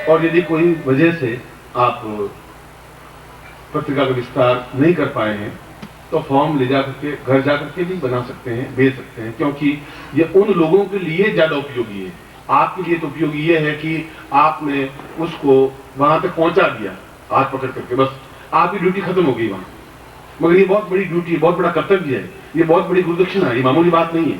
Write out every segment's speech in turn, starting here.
और यदि कोई वजह से आप पत्रिका का विस्तार नहीं कर पाए हैं तो फॉर्म ले जाकर के घर जाकर के भी बना सकते हैं, भेज सकते हैं, क्योंकि ये उन लोगों के लिए ज्यादा उपयोगी है। आपके लिए तो उपयोगी ये है कि आपने उसको वहां तक पहुंचा दिया हाथ पकड़ करके, बस आपकी ड्यूटी खत्म हो गई वहां। मगर ये बहुत बड़ी ड्यूटी है, बहुत बड़ा कर्तव्य है, ये बहुत बड़ी गुरुदक्षिणा है, ये मामूली बात नहीं है।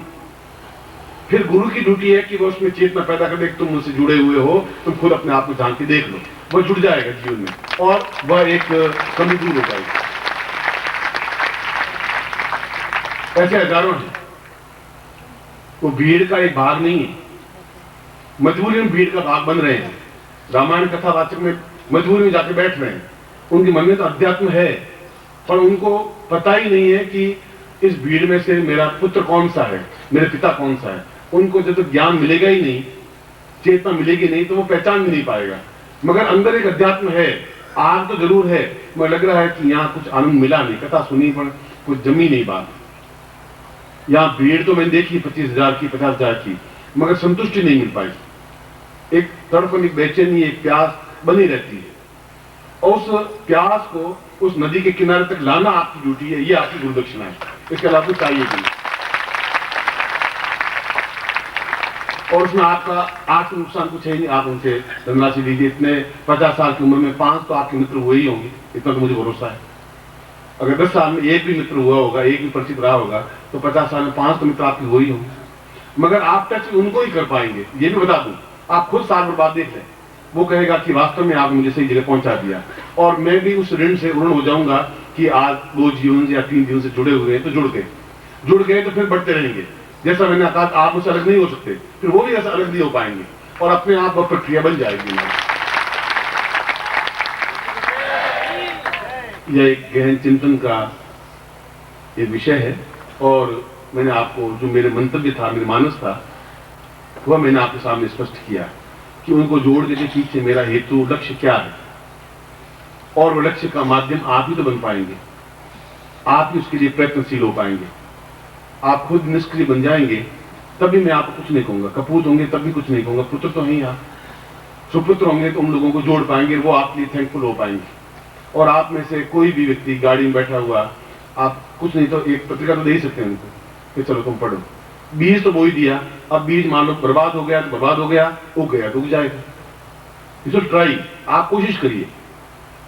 फिर गुरु की ड्यूटी है कि वो उसमें चेतना पैदा कर दे, तुम मुझसे जुड़े हुए हो, तुम खुद अपने आप को झांक के देख लो, वह जुड़ जाएगा जीवन में और वह एक कमी दूर हो जाएगी। ऐसे हजारों हैं, वो भीड़ का एक भाग नहीं है, मजबूरी में भीड़ का भाग बन रहे हैं। रामायण कथावाचक में मजबूरी में जाके बैठ रहे हैं, उनके मन में तो अध्यात्म है, पर उनको पता ही नहीं है कि इस भीड़ में से मेरा पुत्र कौन सा है, मेरे पिता कौन सा है। उनको जब तक ज्ञान मिलेगा ही नहीं, चेतना मिलेगी नहीं, तो वो पहचान भी नहीं पाएगा। मगर अंदर एक अध्यात्म है, आग तो जरूर है, मुझे लग रहा है कि यहाँ कुछ आनंद मिला नहीं, कथा सुनी पर कुछ जमी नहीं बात। यहाँ भीड़ तो मैंने देखी 25,000 की, 50,000 की, मगर संतुष्टि नहीं मिल पाई। एक तड़पन, एक बेचैनी, एक प्यास बनी रहती है, और उस प्यास को उस नदी के किनारे तक लाना आपकी ड्यूटी है, ये आपकी गुरुदक्षिणा है। इसके अलावा कुछ चाहिए नहीं। और उसमें आपका आज का नुकसान कुछ है नहीं, आप उनसे धनराशि दीजिए। इतने 50 साल की उम्र में 5 तो आपके मित्र हुए ही होंगे, इतना तो मुझे भरोसा है। अगर 10 साल में एक भी मित्र हुआ होगा, एक भी परिचित रहा होगा, तो 50 साल में 5 तो मित्र आपके हो ही होंगे। मगर आप टच उनको ही कर पाएंगे, ये भी बता दूं। आप खुद साल भर बाद देख लें, वो कहेगा कि वास्तव में आपने मुझे सही जगह पहुंचा दिया, और मैं भी उस ऋण से ऋण हो जाऊंगा कि आज 2 जीवन या 3 जीवन से जुड़े हुए हैं, तो जुड़ गए तो फिर बढ़ते रहेंगे। जैसा मैंने कहा, आप मुझसे अलग नहीं हो सकते, फिर वो भी ऐसा अलग नहीं हो पाएंगे, और अपने आप वह प्रक्रिया बन जाएगी। यह एक गहन चिंतन का एक विषय है, और मैंने आपको जो मेरे मंतव्य था, मेरे मानस था, वह मैंने आपके सामने स्पष्ट किया कि उनको जोड़ने के पीछे मेरा हेतु, लक्ष्य क्या है, और वह लक्ष्य का माध्यम आप ही तो बन पाएंगे, आप ही उसके लिए प्रयत्नशील हो पाएंगे। आप खुद निष्क्रिय बन जाएंगे तभी मैं आपको कुछ नहीं कहूंगा, कपूत होंगे तब भी कुछ नहीं कहूंगा, पुत्र तो हैं आप, सुपुत्र होंगे तो उन लोगों को जोड़ पाएंगे, वो आपके लिए थैंकफुल हो पाएंगे। और आप में से कोई भी व्यक्ति गाड़ी में बैठा हुआ, आप कुछ नहीं तो एक पत्रिका तो दे ही सकते हैं उनको कि चलो तुम पढ़ो, बीज तो बो ही दिया, अब बीज मान लो बर्बाद हो गया तो बर्बाद हो गया, उग गया तो उग जाएगा। यू शुड ट्राई, आप कोशिश करिए।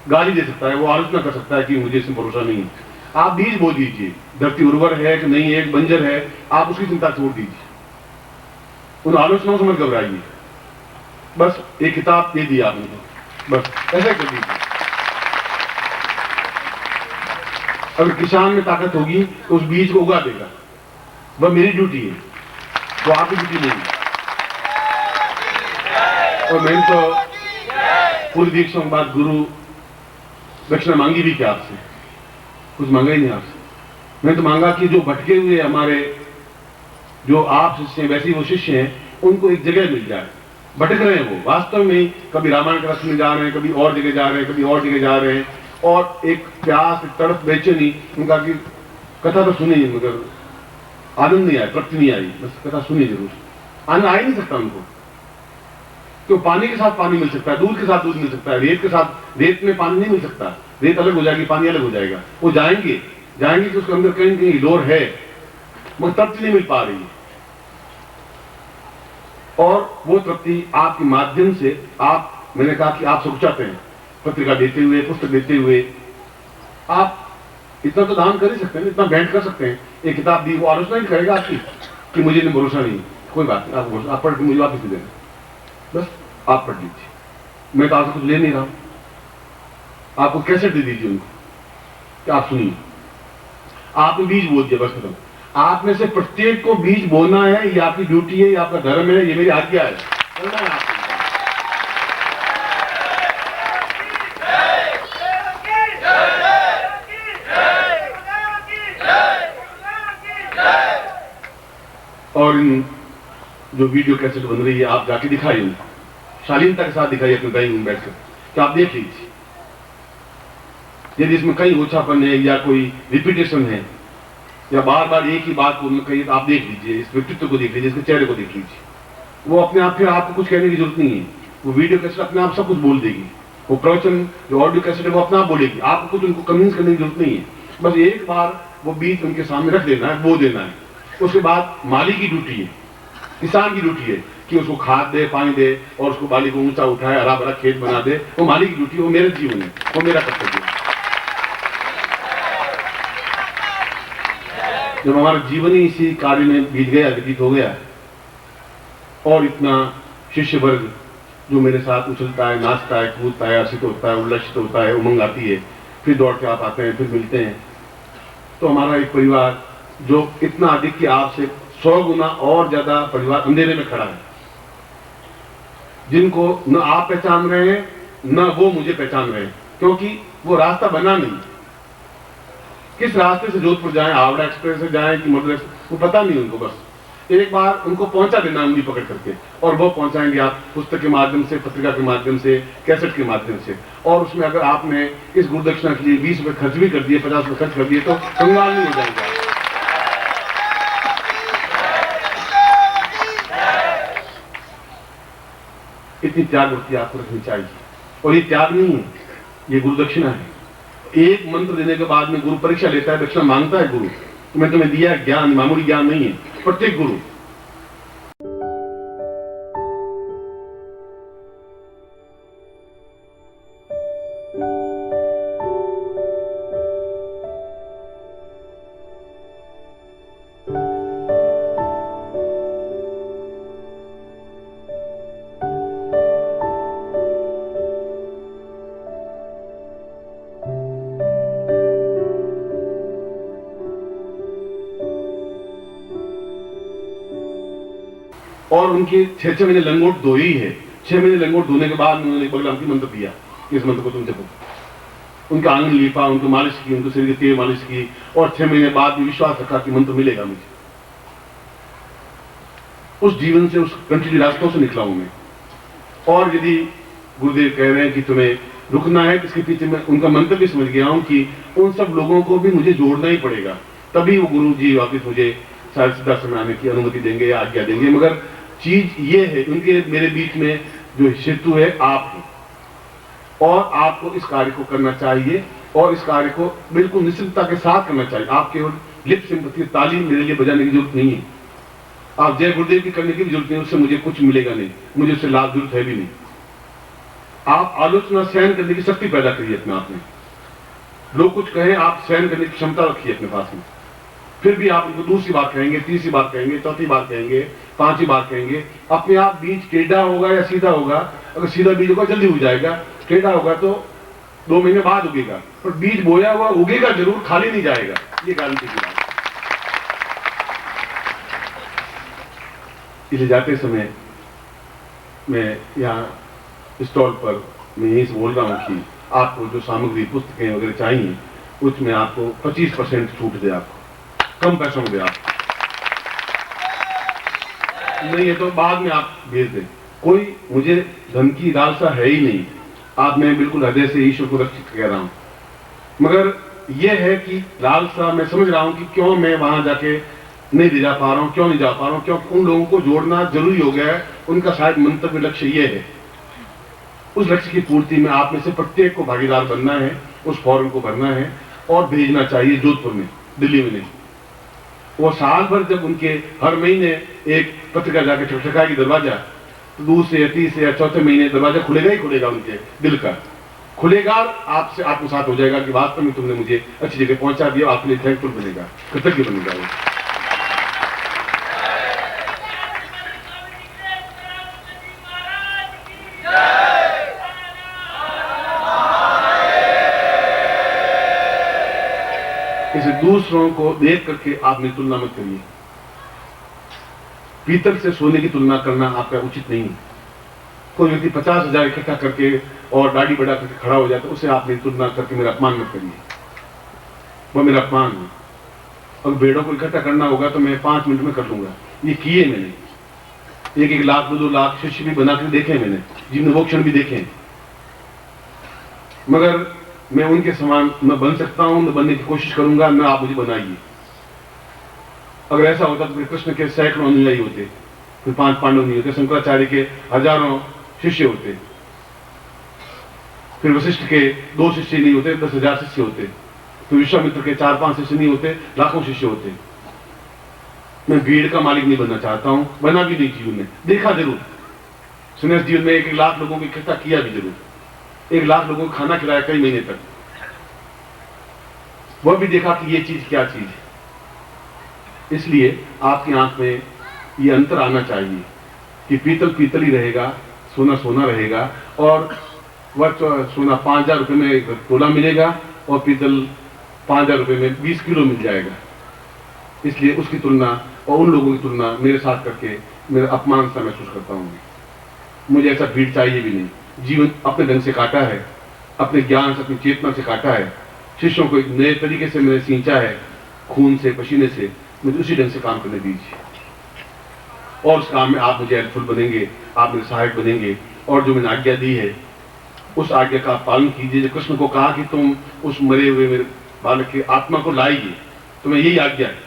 गाली दे सकता है, वो आलोचना कर सकता है कि मुझे इसमें भरोसा नहीं है, आप बीज बो दीजिए। धरती उर्वर है कि नहीं है, बंजर है, आप उसकी चिंता छोड़ दीजिए, उन आलोचनाओं से मत घबराइए। बस एक किताब दे दी आपने, बस ऐसा कर दीजिए। अगर किसान में ताकत होगी तो उस बीज को उगा देगा, वह मेरी ड्यूटी है, वो आपकी ड्यूटी नहीं है। और मैंने तो पूरी दीक्षा के बाद गुरु दक्षिणा मांगी भी क्या आपसे, कुछ मांगा ही नहीं आपसे। मैंने तो मांगा कि जो भटके हुए हमारे, जो आप शिष्य हैं, वैसे ही वो शिष्य हैं, उनको एक जगह मिल जाए। भटक रहे हैं वो वास्तव में, कभी रामायण कथा सुनने जा रहे हैं, कभी और जगह जा रहे हैं, कभी और जगह जा रहे हैं, और एक प्यास, एक तड़प, बेचैनी, उनका कि कथा तो सुनी मगर आनंद नहीं आया, तृप्ति नहीं आई, बस कथा सुनी जरूर, आनंद आ ही नहीं सकता उनको। तो पानी के साथ पानी मिल सकता है, दूध के साथ दूध मिल सकता है, रेत के साथ रेत में पानी नहीं मिल सकता, रेत अलग हो जाएगी, पानी अलग हो जाएगा। वो जाएंगे कि उसके अंदर कहीं कहीं डोर है, मगर तृप्ति नहीं मिल पा रही है। और वो तृप्ति आपके माध्यम से, आप, मैंने कहा कि आप सब चाहते हैं, पत्रिका देते हुए, पुस्तक देते हुए, आप इतना तो दान कर ही सकते हैं, इतना भेंट कर सकते हैं। एक किताब दी, वो आलोचना ही करेगा आपकी कि मुझे नहीं भरोसा नहीं, कोई बात नहीं, आप पढ़ के मुझे वापस दे देना, बस आप पढ़ लीजिए, मैं तो आपसे कुछ ले नहीं रहा हूं। आपको कैसेट दे दीजिए उनको कि आप सुनिए, आपने बीज बोल दिया, बस खत्म। आप में से प्रत्येक को बीज बोना है, ये आपकी ड्यूटी है, ये आपका धर्म है, ये मेरी आज्ञा है, करना है आपको। और इन जो वीडियो कैसेट बन रही है, आप जाके दिखाइए उनको, शालीनता के साथ दिखाइए अपने ड्राइंग रूम में बैठकर, कि आप देख लीजिए यदि इसमें कहीं ओछापन है या कोई रिपीटेशन है या बार बार एक ही बात को कही, तो आप देख लीजिए, इस व्यक्तित्व को देख लीजिए, इसके चेहरे को देख लीजिए। वो अपने आप, फिर आपको कुछ कहने की जरूरत नहीं है, वो वीडियो कैसेट अपने आप सब कुछ बोल देगी, वो प्रवचन जो ऑडियो कैसेट है वो अपने आप बोलेगी, आपको कुछ उनको कन्विंस करने की जरूरत नहीं है। बस एक बार वो बीज उनके सामने रख देना है, बो देना है। उसके बाद माली की ड्यूटी है, किसान की ड्यूटी है कि उसको खाद दे, पानी दे और उसको बाली को ऊंचा उठाए, हरा भरा खेत बना दे। वो माली की ड्यूटी, वो मेरे जीवन है, वो मेरा कर्तव्य है। जब हमारा जीवन ही इसी कार्य में बीत गया, व्यतीत हो गया, और इतना शिष्य वर्ग जो मेरे साथ उछलता है, नाचता है, कूदता है, हर्षित होता है, उल्लसित होता है, उमंग आती है, फिर दौड़ के आप आते हैं, फिर मिलते हैं, तो हमारा एक परिवार जो इतना अधिक कि आपसे 100 गुना और ज्यादा परिवार अंधेरे में खड़ा है, जिनको न आप पहचान रहे हैं न वो मुझे पहचान रहे हैं, क्योंकि वो रास्ता बना नहीं। किस रास्ते से जोधपुर जाएं, हावड़ा एक्सप्रेस से जाएं कि मधुर एक्सप्रेस, वो पता नहीं उनको। बस एक बार उनको पहुंचा देना उंगली पकड़ करके, और वो पहुंचाएंगे आप पुस्तक के माध्यम से, पत्रिका के माध्यम से, कैसेट के माध्यम से। और उसमें अगर आपने इस गुरुदक्षिणा के लिए 20 रुपए खर्च भी कर दिए, 50 रुपए खर्च कर दिए, तो कंगाल नहीं हो जाएगा। इतनी त्याग वृत्ति आपको रखनी चाहिए। और ये त्याग नहीं है, ये गुरुदक्षिणा है। एक मंत्र देने के बाद में गुरु परीक्षा लेता है, दक्षिणा मांगता है गुरु, तो मैं तुम्हें दिया ज्ञान, मामूली ज्ञान नहीं है। प्रत्येक गुरु और उनके 6 महीने लंगोट धो ही है। 6 महीने लंगोट धोने के बाद उन्होंने बगलामुखी मंत्र दिया, इस मंत्र को तुम जपो। उनका आंगन लीपा, उनको मालिश की, उनको शरीर के तेल मालिश की, और 6 महीने बाद भी विश्वास रखा कि मंत्र मिलेगा मुझे। उस जीवन से, उस कंटिन्यू रास्तों से निकला हूं मैं। और यदि गुरुदेव कह रहे हैं कि तुम्हें रुकना है, इसके पीछे मैं उनका मंत्र भी समझ गया हूं कि उन सब लोगों को भी मुझे जोड़ना ही पड़ेगा, तभी वो गुरु जी वापिस मुझे शायद सीधा समय आने की अनुमति देंगे या आज्ञा देंगे। मगर चीज ये है, उनके मेरे बीच में जो सेतु है आप हैं, और आपको इस कार्य को करना चाहिए, और इस कार्य को बिल्कुल निश्चितता के साथ करना चाहिए। आप केवल लिप सिंपथी, ताली मेरे लिए बजाने की जरूरत नहीं है, आप जय गुरुदेव की करने की भी जरूरत नहीं, उससे मुझे कुछ मिलेगा नहीं, मुझे उससे लाभ जरूरत है भी नहीं। आप आलोचना सहन करने की शक्ति पैदा करिए अपने आप में। लोग कुछ कहें, आप सहन करने की क्षमता रखिए अपने पास में। फिर भी आप उनको दूसरी बात कहेंगे, तीसरी बात कहेंगे, चौथी बात कहेंगे, पांचवी बात कहेंगे। अपने आप बीज टेढ़ा होगा या सीधा होगा, अगर सीधा बीज होगा जल्दी हो जाएगा, टेढ़ा होगा तो 2 महीने बाद उगेगा, पर बीज बोया हुआ उगेगा जरूर, खाली नहीं जाएगा, ये गारंटी की बात। इसलिए जाते समय मैं यहाँ स्टॉल पर मैं यही से बोल रहा हूँ कि आपको जो सामग्री, पुस्तकें वगैरह चाहिए, उसमें आपको 25% छूट दे, आपको कम पैसों में दे। आप नहीं है तो बाद में आप भेज दें। कोई मुझे धन की लालसा है ही नहीं, आप मैं बिल्कुल हृदय से ईश्वर को रक्षित कह रहा हूं। मगर यह है कि लालसा मैं समझ रहा हूं कि क्यों मैं वहां जाके नहीं ले जा पा रहा हूं, क्यों नहीं जा पा रहा हूं, क्योंकि उन लोगों को जोड़ना जरूरी हो गया है। उनका शायद मंतव्य लक्ष्य यह है। उस लक्ष्य की पूर्ति में आप में से प्रत्येक को भागीदार बनना है, उस फॉर्म को भरना है और भेजना चाहिए जोधपुर में, दिल्ली में नहीं। वो साल भर जब उनके हर महीने एक पत्रिका जाके ठकठकाएगी दरवाजा, तो दूसरे या तीसरे या चौथे महीने दरवाजा खुलेगा ही खुलेगा, उनके दिल का खुलेगा। आपसे आत्मसात हो जाएगा कि वास्तव में तुमने मुझे अच्छी जगह पहुंचा दिया, आपके लिए थैंकफुल बनेगा, कृतज्ञ बनेगा वो। इसे दूसरों को देख करके आपने तुलना मत करिए। पीतल से सोने की तुलना करना आपका उचित नहीं है। कोई व्यक्ति 50,000 इकट्ठा करके और दाढ़ी बढ़ा करके खड़ा हो जाता है, उसे आपने तुलना करके मेरा अपमान मत करिए, वो मेरा अपमान है। और भेड़ों को इकट्ठा करना होगा तो मैं 5 मिनट में कर लूंगा, ये किए मैंने। 1-1 लाख 2-2 लाख शिष्य भी बना कर देखे मैंने, जिनने वो क्षण भी देखे। मगर मैं उनके समान न बन सकता हूं, न बनने की कोशिश करूंगा, न आप मुझे बनाइए। अगर ऐसा होता तो फिर कृष्ण के सैकड़ों अनुयायी होते, फिर 5 पांडव नहीं होते, शंकराचार्य के हजारों शिष्य होते, फिर वशिष्ठ के 2 शिष्य नहीं होते, 10,000 शिष्य होते, फिर विश्वामित्र के 4-5 शिष्य नहीं होते, लाखों शिष्य होते। मैं भीड़ का मालिक नहीं बनना चाहता हूं, बना भी नहीं जीवन में, देखा जरूर संन्यास जीवन में 1 लाख लोगों को इकट्ठा किया भी जरूर, 1 लाख लोगों को खाना खिलाया कई महीने तक, वह भी देखा कि ये चीज क्या चीज है। इसलिए आपकी आंख में ये अंतर आना चाहिए कि पीतल पीतल ही रहेगा, सोना सोना रहेगा, और वह सोना 5,000 रुपए में 1 तोला मिलेगा और पीतल 5,000 रुपए में 20 किलो मिल जाएगा। इसलिए उसकी तुलना और उन लोगों की तुलना मेरे साथ करके मेरा अपमान सा महसूस करता हूं। मुझे ऐसा भीड़ चाहिए भी नहीं। जीवन अपने ढंग से काटा है, अपने ज्ञान से, अपनी चेतना से काटा है, शिष्यों को एक नए तरीके से मैंने सींचा है, खून से, पसीने से। मुझे उसी ढंग से काम करने दीजिए, और उस काम में आप मुझे हेल्पफुल बनेंगे, आप मेरे सहायक बनेंगे, और जो मैंने आज्ञा दी है उस आज्ञा का पालन कीजिए। जो कृष्ण को कहा कि तुम उस मरे हुए मेरे बालक की आत्मा को लाएगी, तुम्हें यही आज्ञा है।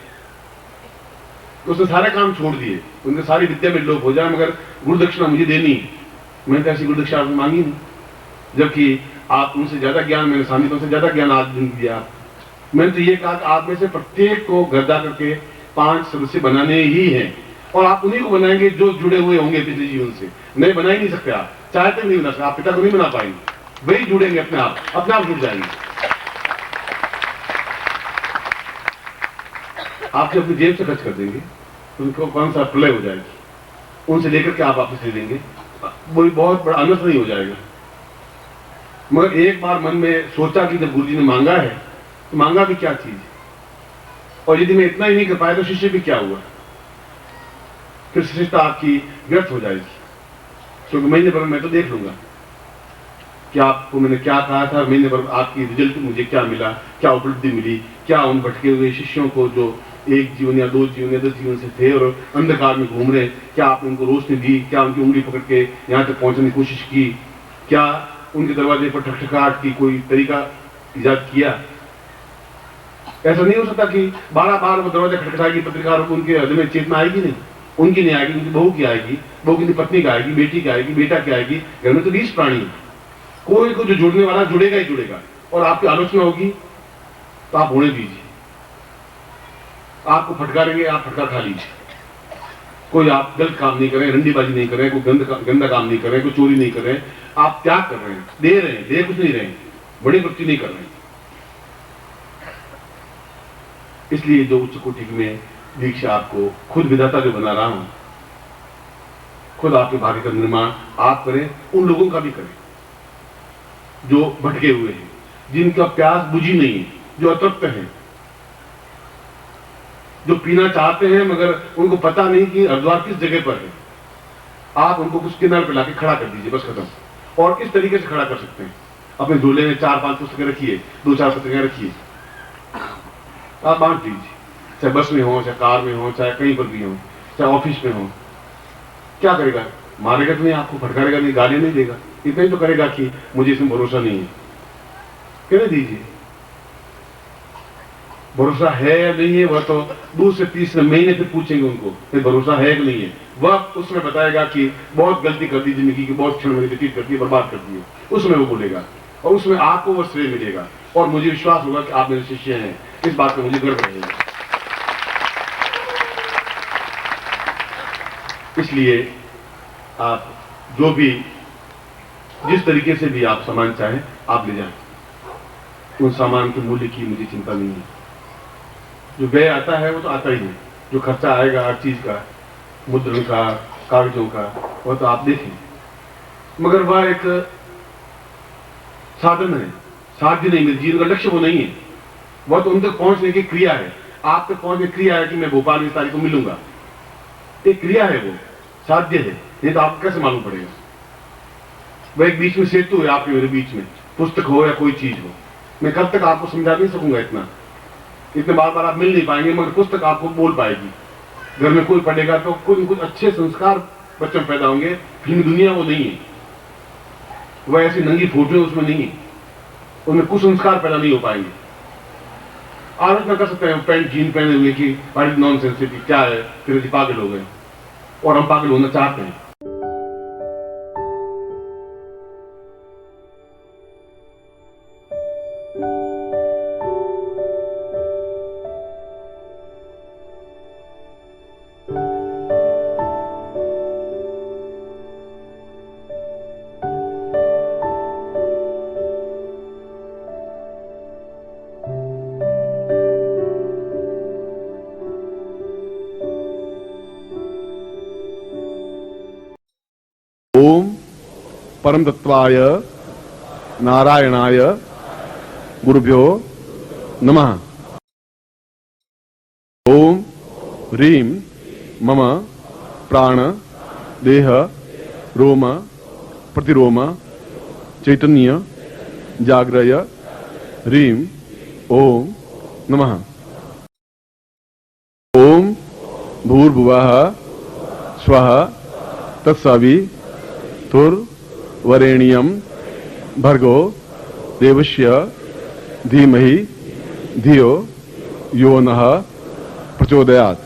तो उसने सारे काम छोड़ दिए, उनके सारी विद्या में लोप हो जाए, मगर गुरु दक्षिणा मुझे देनी है। मैंने तो ऐसी गुरु दक्षिणा आपने मांगी नहीं, जबकि आप उनसे ज्यादा ज्ञान, मैंने स्वामी तुमसे ज्यादा ज्ञान आज दिन दिया। मैंने तो ये कहा कि आप में से प्रत्येक को गर्दा करके 5 सदस्य बनाने ही हैं, और आप उन्हीं को बनाएंगे जो जुड़े हुए होंगे पिछले जीवन से। नहीं बना ही नहीं सकते, आप चाहते नहीं बना सकते, आप पिता को नहीं बना पाएंगे, वही जुड़ेंगे अपने आप जुड़ जाएंगे। आप जब अपनी जेब से खर्च कर देंगे तो उनको कौन सा प्रलय हो जाएगी, उनसे लेकर के आप वापस ले लेंगे, वो बहुत बड़ा अनर्थ नहीं हो जाएगा। मगर एक बार मन में सोचा कि जब गुरुजी ने मांगा है तो मांगा भी क्या चीज, और यदि मैं इतना ही नहीं कर पाया तो शिष्य भी क्या हुआ, फिर शिष्यता आपकी व्यर्थ हो जाएगी। क्योंकि महीने भर मैं तो देख लूंगा कि आपको मैंने क्या कहा था, महीने भर आपकी रिजल्ट मुझे क्या मिला, क्या उपलब्धि मिली, क्या उन भटके हुए शिष्यों को जो 1 जीवन या 2 जीवन या 10 जीवन से थे और अंधकार में घूम रहे, क्या आपने उनको रोशनी दी, क्या उनकी उंगली पकड़ के यहाँ तक पहुंचने की कोशिश की, क्या उनके दरवाजे पर ठकठकाहट की कोई तरीका इजाद किया। ऐसा नहीं हो सकता कि 12 बार वो दरवाजा खटखटाएगी पत्रिका और उनके हृदय में चेतना आएगी, नहीं, उनकी नहीं आएगी, उनकी बहू की आएगी, बहू की पत्नी की आएगी, बेटी की आएगी, बेटा की आएगी। घर में तो 20 प्राणी है, कोई को जो जुड़ने वाला जुड़ेगा ही जुड़ेगा, और आपकी आलोचना होगी तो आप होने दीजिए। आपको फटकारेंगे, आप फटकार खा लीजिए। कोई आप गलत काम नहीं करें, रंडीबाजी नहीं करें, कोई गंदा काम नहीं करें, कोई चोरी नहीं करें, आप त्याग कर रहे हैं, दे रहे हैं, दे कुछ नहीं रहे हैं, बड़ी वृत्ति नहीं कर रहे हैं। इसलिए जो उच्च कोटि में दीक्षा आपको खुद विधाता जो बना रहा हूं, खुद आपके भाग्य का निर्माण आप करें, उन लोगों का भी करें जो भटके हुए हैं, जिनका प्यास बुझी नहीं है, जो अतृप्त हैं, जो पीना चाहते हैं मगर उनको पता नहीं कि हरिद्वार किस जगह पर है। आप उनको कुछ किनारे पे लाके खड़ा कर दीजिए, बस खत्म। और इस तरीके से खड़ा कर सकते हैं, अपने झोले में 4-5 पुस्तकें रखिए, 2-4 पुस्तकें रखिए, आप बांट दीजिए, चाहे बस में हो, चाहे कार में हो, चाहे कहीं पर भी हो, चाहे ऑफिस में हो। क्या करेगा? मारेगा तो नहीं, आपको फटकारेगा नहीं, गाली नहीं देगा, इतना ही तो करेगा कि मुझे इसमें भरोसा नहीं है। कहने दीजिए, भरोसा है या नहीं है वह तो दूसरे तीसरे महीने फिर पूछेंगे उनको, फिर भरोसा है कि नहीं है। वह उसमें बताएगा कि बहुत गलती कर दी जिंदगी की, बहुत क्षण मैंने व्यतीत कर दिए, बर्बाद कर दिए, उसमें वो बोलेगा, और उसमें आपको वह श्रेय मिलेगा, और मुझे विश्वास होगा कि आप मेरे शिष्य हैं। इस बात का मुझे गर्व रहेगा। इसलिए आप जो भी, जिस तरीके से भी आप सामान चाहें आप ले जाएं, उन सामान के मूल्य की मुझे चिंता नहीं है। जो व्यय आता है वो तो आता ही है, जो खर्चा आएगा हर चीज का, मुद्रण का, कागजों का, वो तो आप देखें, मगर वह एक साधन है, साध्य नहीं, मेरे जीवन का लक्ष्य वो नहीं है। वह तो उन तक पहुंचने की क्रिया है, आप तक पहुंचने की क्रिया है कि मैं भोपाल में इस तारीख को मिलूंगा, एक क्रिया है, वो साध्य है, नहीं तो आपको कैसे मालूम पड़ेगा। वह एक बीच में सेतु है आपके मेरे बीच में, पुस्तक हो या कोई चीज हो। मैं कब तक आपको समझा नहीं सकूंगा, इतने बार बार आप मिल नहीं पाएंगे, मगर पुस्तक आपको बोल पाएगी। घर में कोई पढ़ेगा तो कुछ अच्छे संस्कार बच्चों में पैदा होंगे। फिल्म दुनिया वो नहीं है, वह ऐसी नंगी फोटो उसमें नहीं है, उनमें कुछ संस्कार पैदा नहीं हो पाएंगे। आलोचना कर सकते हैं पैंट जीन पहने हुए कि नॉन सेंसिटिव क्या है, फिर पागल हो गए, और हम पागल होना चाहते हैं। ओम परम तत्वाय नारायणाय गुरुभ्यो नमः। ओम ह्रीं मम प्राण देह रोम प्रतिरोम चैतन्य जाग्रय ह्रीं ओम नमः। ओम भूर्भुवः स्वः तत्सवितुर्वरेण्यं भर्गो देवस्य धीमहि धियो यो नः प्रचोदयात्।